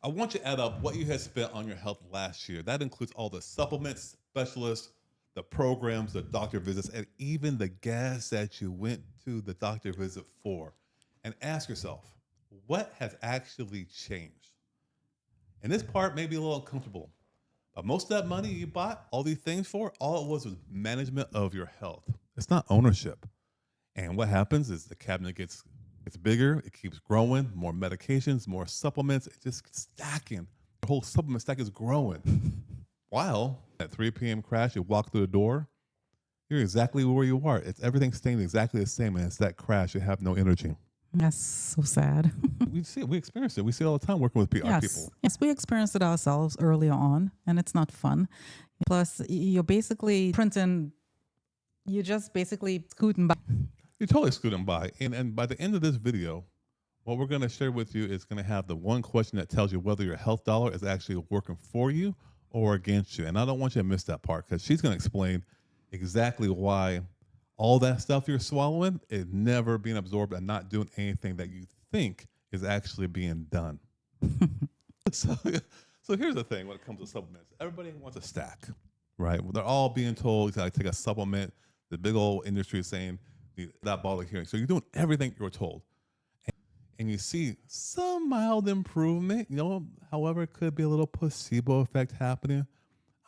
I want you to add up what you had spent on your health last year. That includes all the supplements, specialists, the programs, the doctor visits, and even the gas that you went to the doctor visit for. And ask yourself, what has actually changed? And this part may be a little uncomfortable, but most of that money you bought all these things for, all it was management of your health. It's not ownership. And what happens is the cabinet gets bigger, it keeps growing, more medications, more supplements, it just keeps stacking. The whole supplement stack is growing. While at 3 p.m. crash, you walk through the door, you're exactly where you are. It's everything staying exactly the same, and it's that crash. You have no energy. That's so sad. We experience it. We see it all the time working with our Yes. people. Yes, we experienced it ourselves earlier on, and it's not fun. Plus, you're basically printing, you're just basically scooting by. You're totally scooting by. And by the end of this video, what we're going to share with you is going to have the one question that tells you whether your health dollar is actually working for you or against you. And I don't want you to miss that part because she's going to explain exactly why all that stuff you're swallowing is never being absorbed and not doing anything that you think is actually being done. So here's the thing when it comes to supplements. Everybody wants a stack, right? They're all being told you gotta take a supplement. The big old industry is saying that bottle of hearing. So you're doing everything you're told. And you see some mild improvement, however, it could be a little placebo effect happening.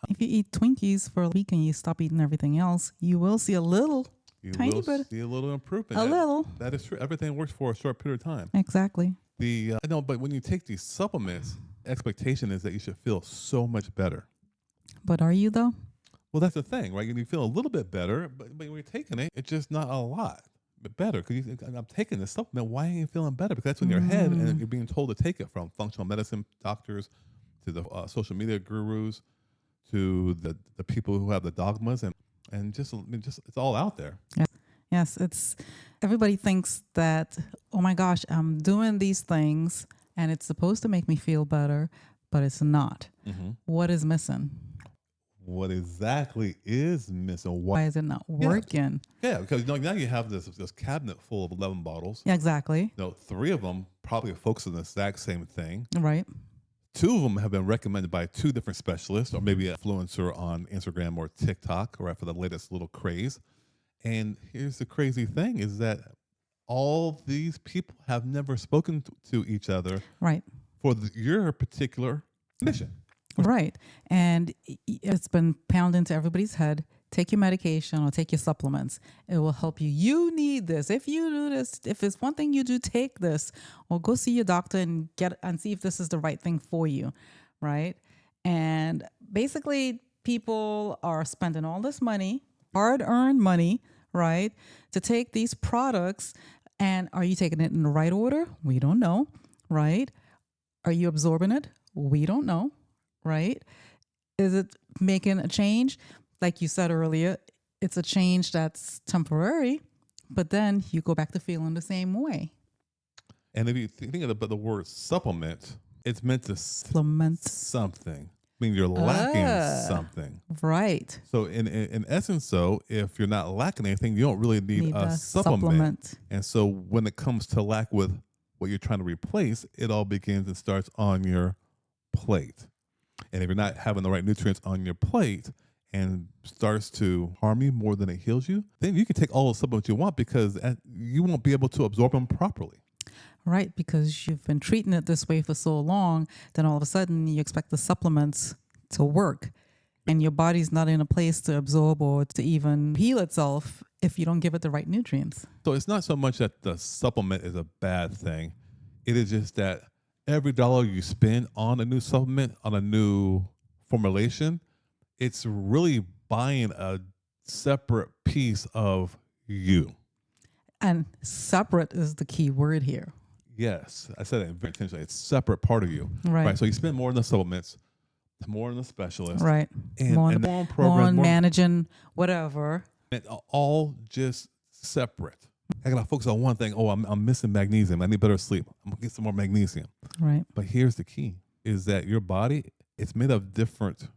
If you eat Twinkies for a week and you stop eating everything else, you will see a little, tiny bit. See a little improvement. A little. That is true. Everything works for a short period of time. Exactly. But when you take these supplements, expectation is that you should feel so much better. But are you though? Well, that's the thing, right? You feel a little bit better, but when you're taking it, it's just not a lot but better. Because I'm taking this supplement, why ain't you feeling better? Because that's in your head, and you're being told to take it from functional medicine doctors to the social media gurus to the people who have the dogmas, and just it's all out there. Yes, it's everybody thinks that, oh my gosh, I'm doing these things and it's supposed to make me feel better, but it's not. Mm-hmm. What is missing? What exactly is missing? Why is it not working? Yeah, because now you have this cabinet full of 11 bottles. Yeah, exactly. 3 of them probably focus on the exact same thing. Right. 2 of them have been recommended by 2 different specialists, or maybe an influencer on Instagram or TikTok, right, for the latest little craze. And here's the crazy thing is that all these people have never spoken to each other Right. for your particular condition. Right. And it's been pounded into everybody's head. Take your medication or take your supplements. It will help you. You need this. If you do this, if it's one thing you do, take this or go see your doctor and see if this is the right thing for you. Right. And basically people are spending all this money, hard-earned money, right, to take these products. And are you taking it in the right order? We don't know. Right. Are you absorbing it? We don't know. Right? Is it making a change? Like you said earlier, it's a change that's temporary, but then you go back to feeling the same way. And if you think about the word supplement, it's meant to supplement something. I mean, you're lacking something. Right. So in essence, if you're not lacking anything, you don't really need a supplement. And so when it comes to lack with what you're trying to replace, it all begins and starts on your plate. And if you're not having the right nutrients on your plate and starts to harm you more than it heals you, then you can take all the supplements you want because you won't be able to absorb them properly. Right, because you've been treating it this way for so long, then all of a sudden you expect the supplements to work and your body's not in a place to absorb or to even heal itself if you don't give it the right nutrients. So it's not so much that the supplement is a bad thing. It is just that every dollar you spend on a new supplement, on a new formulation, it's really buying a separate piece of you. And separate is the key word here. Yes, I said it very intentionally. It's a separate part of you. Right. So you spend more on the supplements, more on the specialist. Right. And more on programs, more managing, whatever. And all just separate. I gotta focus on one thing. Oh, I'm missing magnesium. I need better sleep. I'm gonna get some more magnesium. Right. But here's the key: is that your body, it's made of different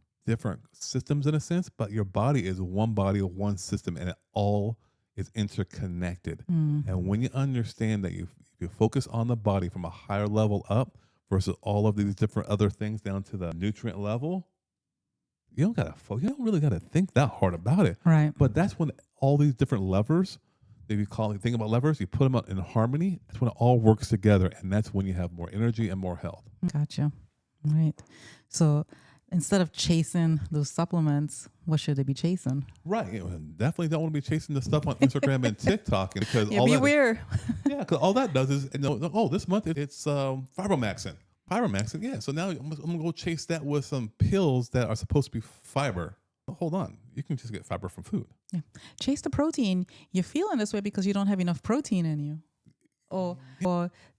systems in a sense, but your body is one body, one system, and it all is interconnected. And when you understand that you focus on the body from a higher level up, versus all of these different other things down to the nutrient level, you don't really gotta think that hard about it. Right. But that's when all these different levers, if you think about levers, you put them out in harmony. That's when it all works together, and that's when you have more energy and more health. Gotcha. Right. So instead of chasing those supplements, what should they be chasing? Right. Definitely don't want to be chasing the stuff on Instagram and TikTok, because Yeah, beware. because all that does is, this month it's fibromaxin. Fibromaxin, yeah. So now I'm gonna go chase that with some pills that are supposed to be fiber. Hold on, you can just get fiber from food. Yeah. Chase the protein. You're feeling this way because you don't have enough protein in you. Or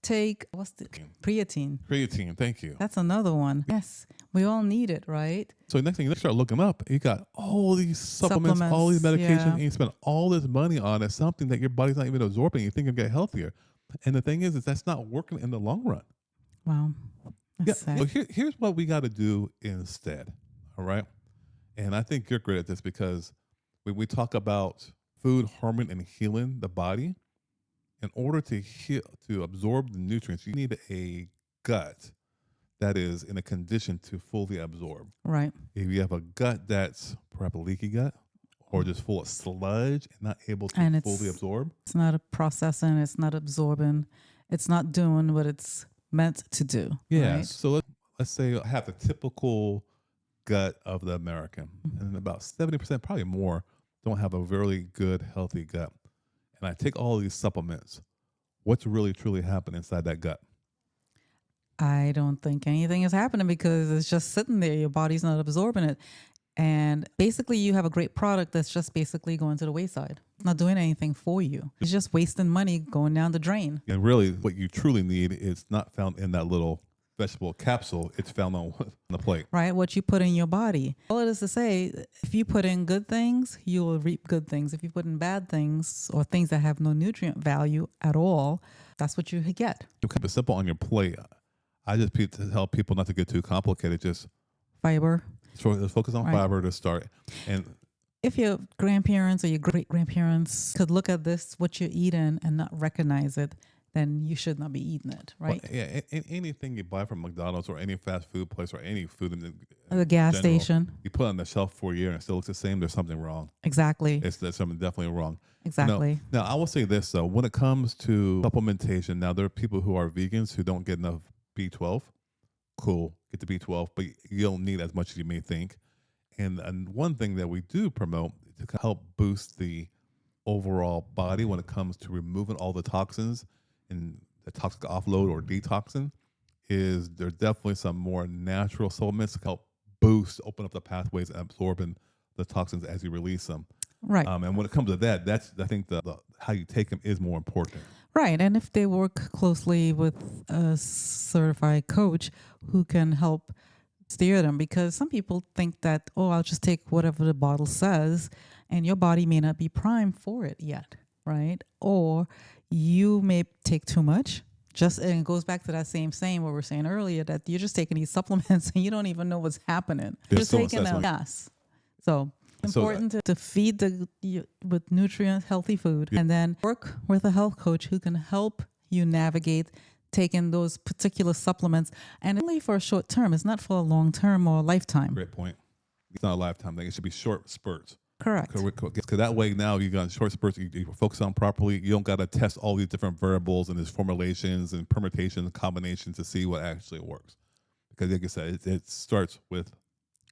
take, what's the creatine? Creatine, thank you. That's another one. Yes, we all need it, right? So next thing you start looking up, you got all these supplements, all these medications, yeah. and you spend all this money on it, something that your body's not even absorbing. You think you'll get healthier, and the thing is that's not working in the long run. Wow. That's Yeah. sad. So here's what we got to do instead. All right. And I think you're great at this, because when we talk about food harming and healing the body, in order to heal, to absorb the nutrients, you need a gut that is in a condition to fully absorb. Right. If you have a gut that's perhaps a leaky gut or just full of sludge and not able to And fully absorb, It's not a processing. It's not absorbing. It's not doing what it's meant to do. yeah. Right? So let's say I have the typical gut of the American, and about 70%, probably more, don't have a very good, healthy gut. And I take all these supplements. What's really, truly happening inside that gut? I don't think anything is happening because it's just sitting there. Your body's not absorbing it. And basically, you have a great product that's just basically going to the wayside. It's not doing anything for you. It's just wasting money going down the drain. And really, what you truly need is not found in that little vegetable capsule. It's found on the plate. Right? What you put in your body. All it is to say, if you put in good things, you will reap good things. If you put in bad things or things that have no nutrient value at all, that's what you get. To keep it simple on your plate, I just tell people not to get too complicated. Just Fiber. let's focus on Right. fiber to start. And If your grandparents or your great grandparents could look at this, what you're eating, and not recognize it, then you should not be eating it, right? well, yeah, anything you buy from McDonald's or any fast food place or any food in The gas general, station. you put it on the shelf for a year and it still looks the same, there's something wrong. Exactly. There's something definitely wrong. Exactly. Now, I will say this, though. When it comes to supplementation, now there are people who are vegans who don't get enough B12. Cool, get the B12, but you don't need as much as you may think. And one thing that we do promote to help boost the overall body when it comes to removing all the toxins and the toxic offload or detoxing is there's definitely some more natural supplements to help open up the pathways and absorbing the toxins as you release them. Right. And when it comes to that, that's I think the how you take them is more important. Right. And if they work closely with a certified coach who can help steer them, because some people think that, oh, I'll just take whatever the bottle says, and your body may not be primed for it yet, right? Or you may take too much. And it goes back to that same saying what we were saying earlier, that you're just taking these supplements and you don't even know what's happening. You're There's so much taking that's them. like- Yes. So important to feed with nutrient healthy food, and then work with a health coach who can help you navigate taking those particular supplements, and only for a short term. It's not for a long term or a lifetime. Great point. It's not a lifetime thing. It should be short spurts. Correct. Because that way now you got short spurts. You focus on properly. You don't got to test all these different variables and these formulations and permutations and combinations to see what actually works. Because like I said, it starts with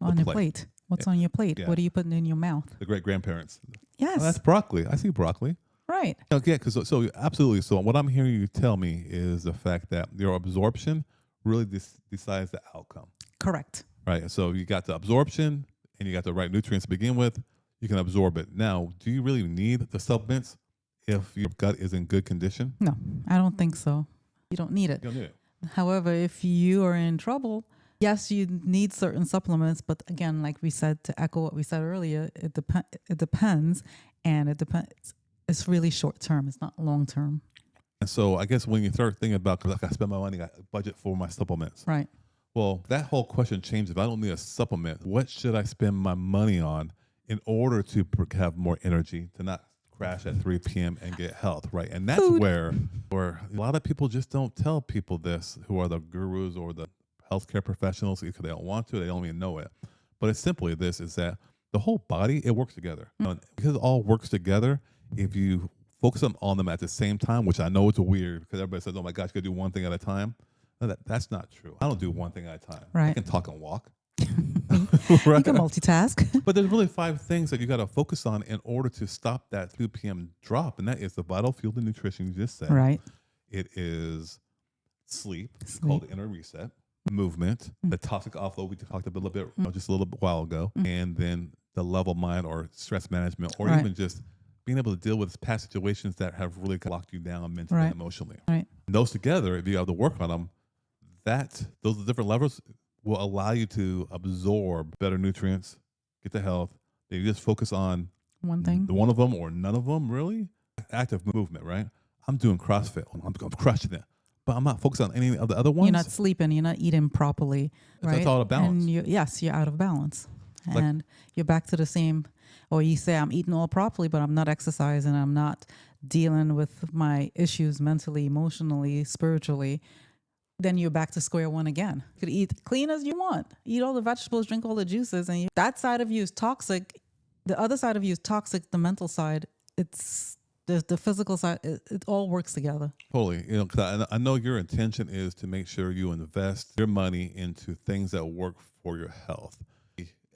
On the your plate. What's on your plate? Yeah. What are you putting in your mouth? the great grandparents. Yes. Oh, that's broccoli. I see broccoli. Right. Okay, because so absolutely. So what I'm hearing you tell me is the fact that your absorption really decides the outcome, Correct. right? So you got the absorption and you got the right nutrients to begin with. You can absorb it. Now, do you really need the supplements if your gut is in good condition? No, I don't think so. You don't need it. You don't need it. However, if you are in trouble, yes, you need certain supplements. But again, like we said, to echo what we said earlier, it depends, and it depends. It's really short term. It's not long term. And so I guess when you start thinking about, like, I spend my money, I budget for my supplements. Right. Well, that whole question changes. If I don't need a supplement, what should I spend my money on in order to have more energy, to not crash at 3 p.m. and get health, right? And that's Food. where a lot of people just don't tell people this, who are the gurus or the healthcare professionals, because they don't want to, they don't even know it. But it's simply this: is that the whole body, it works together. Because it all works together, if you focus on them at the same time, which I know it's weird because everybody says, "Oh my gosh, you gotta do one thing at a time." No, that's not true. I don't do one thing at a time. I Right. can talk and walk. You Right? can multitask. But there's really 5 things that you got to focus on in order to stop that 2 p.m. drop, and that is the vital fuel and nutrition you just said. Right. It is sleep, called the inner reset, movement, the toxic offload we talked about a little bit, just a little while ago, and then the level mind or stress management, or Right. even just being able to deal with past situations that have really locked you down mentally Right. and emotionally. Right. And those together, if you have to work on them, those different levels will allow you to absorb better nutrients, get the health. Then you just focus on One thing. the one of them or none of them, really. Active movement, right? I'm doing CrossFit. I'm crushing it. But I'm not focused on any of the other ones. You're not sleeping. You're not eating properly. Right. It's out of balance. And you're out of balance. And you're back to the same, or you say, I'm eating all properly, but I'm not exercising. I'm not dealing with my issues mentally, emotionally, spiritually. Then you're back to square one again. You could eat clean as you want. Eat all the vegetables, drink all the juices. And that side of you is toxic. The other side of you is toxic. The mental side, it's the physical side. It all works together. Totally. 'Cause I know your intention is to make sure you invest your money into things that work for your health.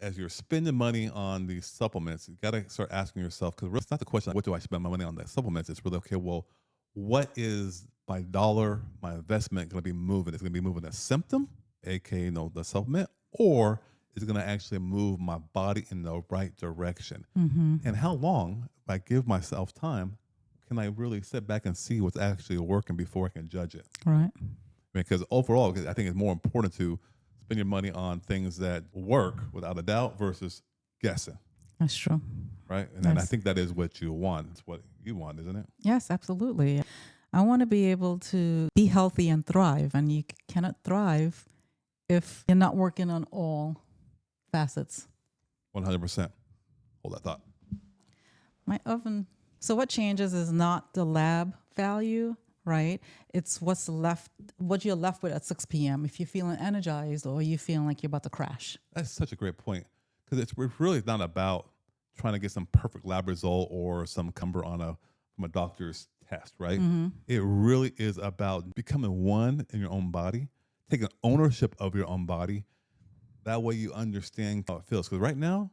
As you're spending money on these supplements, you got to start asking yourself, because it's not the question, what do I spend my money on the supplements? It's really, okay, well, what is my dollar, my investment going to be moving? Is it going to be moving a symptom, aka the supplement, or is it going to actually move my body in the right direction? And how long, if I give myself time, can I really sit back and see what's actually working before I can judge it? Right. Because overall, I think it's more important to spend your money on things that work without a doubt versus guessing, That's true. right? And then I Yes. think that is what you want. It's what you want, isn't it? Yes, absolutely. I want to be able to be healthy and thrive. And you cannot thrive if you're not working on all facets. 100%. Hold that thought. My oven. So what changes is not the lab value, right? It's what you're left with at 6 p.m. If you're feeling energized or you feeling like you're about to crash. That's such a great point, because it's really not about trying to get some perfect lab result or some number from a doctor's test, right? It really is about becoming one in your own body, taking ownership of your own body. That way you understand how it feels. Because right now,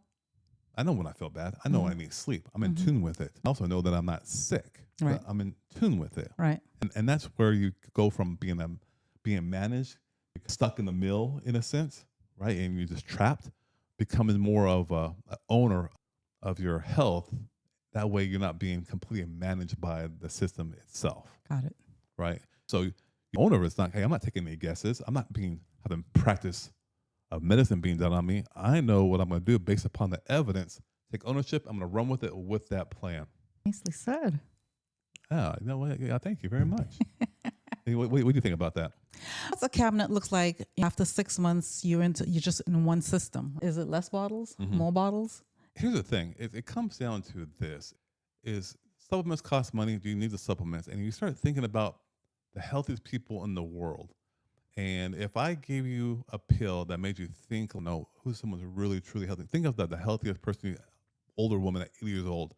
I know when I feel bad. I know when I need sleep. I'm in tune with it. I also know that I'm not sick. Right. I'm in tune with it. Right. And that's where you go from being managed, stuck in the mill in a sense, right? And you're just trapped, becoming more of a owner of your health. That way you're not being completely managed by the system itself, Got it. right? So the owner is not, hey, I'm not taking any guesses. I'm not having practice of medicine being done on me. I know what I'm going to do based upon the evidence. Take ownership. I'm going to run with it with that plan. Nicely said. Yeah, you know what? Yeah, thank you very much. Hey, what do you think about that? What's a cabinet looks like after 6 months? You're just in one system. Is it less bottles, more bottles? Here's the thing. It comes down to this: is supplements cost money? Do you need the supplements? And you start thinking about the healthiest people in the world. And if I gave you a pill that made you think, no, who's someone's really, truly healthy? Think of the healthiest person, older woman at 80 years old.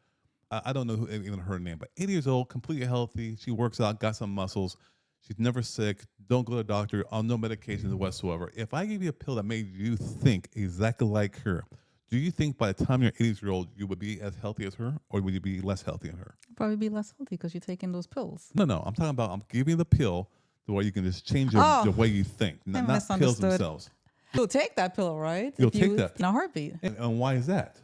I don't know even her name, but 80 years old, completely healthy. She works out, got some muscles. She's never sick. Don't go to the doctor, on no medications whatsoever. If I gave you a pill that made you think exactly like her, do you think by the time you're 80 years old, you would be as healthy as her, or would you be less healthy than her? Probably be less healthy because you're taking those pills. No. I'm talking about, I'm giving you the pill the way you can just change the way you think, not pills misunderstood. themselves. You'll take that pill, right? You'll If you- take that. in a heartbeat And why is that?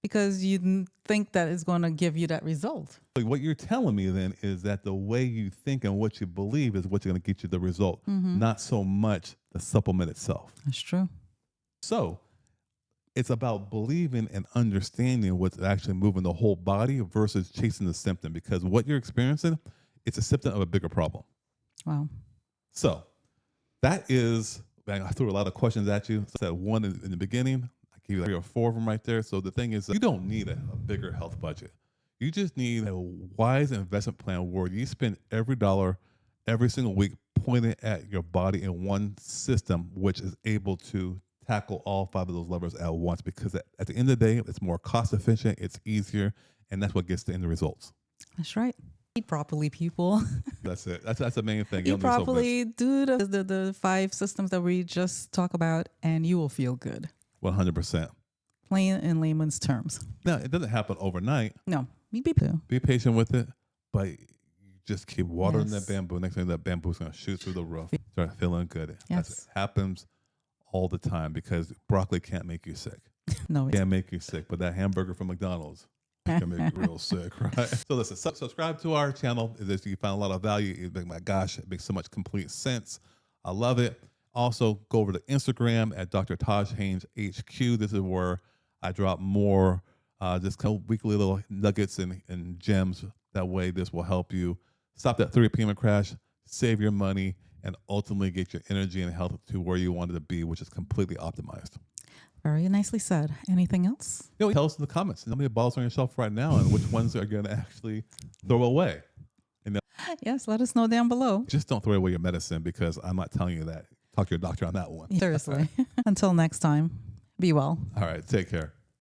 because you didn't think that it's going to give you that result. So what you're telling me then is that the way you think and what you believe is what's going to get you the result, not so much the supplement itself. That's true. So it's about believing and understanding what's actually moving the whole body versus chasing the symptom, because what you're experiencing, it's a symptom of a bigger problem. Wow. So that is, man, I threw a lot of questions at you. So I said one in the beginning. I gave you 3 or 4 of them right there. So the thing is, you don't need a bigger health budget. You just need a wise investment plan where you spend every dollar every single week pointing at your body in one system, which is able to tackle all 5 of those levers at once. Because at the end of the day, it's more cost efficient, it's easier, and that's what gets the end results. That's right. Eat properly, people. That's it. That's the main thing. You Eat don't need so much. properly. Do the 5 systems that we just talked about, and you will feel good. 100%. Plain in layman's terms. Now, it doesn't happen overnight. No, be patient with it, but you just keep watering Yes. that bamboo. Next thing, that bamboo's going to shoot through the roof. Start feeling good. Yes. It happens all the time because broccoli can't make you sick. No, It it's can't make you sick, but that hamburger from McDonald's can make you real sick, right? So listen, subscribe to our channel. If you find a lot of value, you think, my gosh, it makes so much complete sense. I love it. Also, go over to Instagram at Dr. Taj Haynes HQ. This is where I drop more just kind of weekly little nuggets and gems. That way, this will help you stop that 3 p.m. crash, save your money, and ultimately get your energy and health to where you want it to be, which is completely optimized. very nicely said. Anything else? Tell us in the comments. How many balls are on your shelf right now, and which ones are going to actually throw away? Yes, let us know down below. Just don't throw away your medicine, because I'm not telling you that. Talk to your doctor on that one. Seriously. Until next time, be well. All right, take care.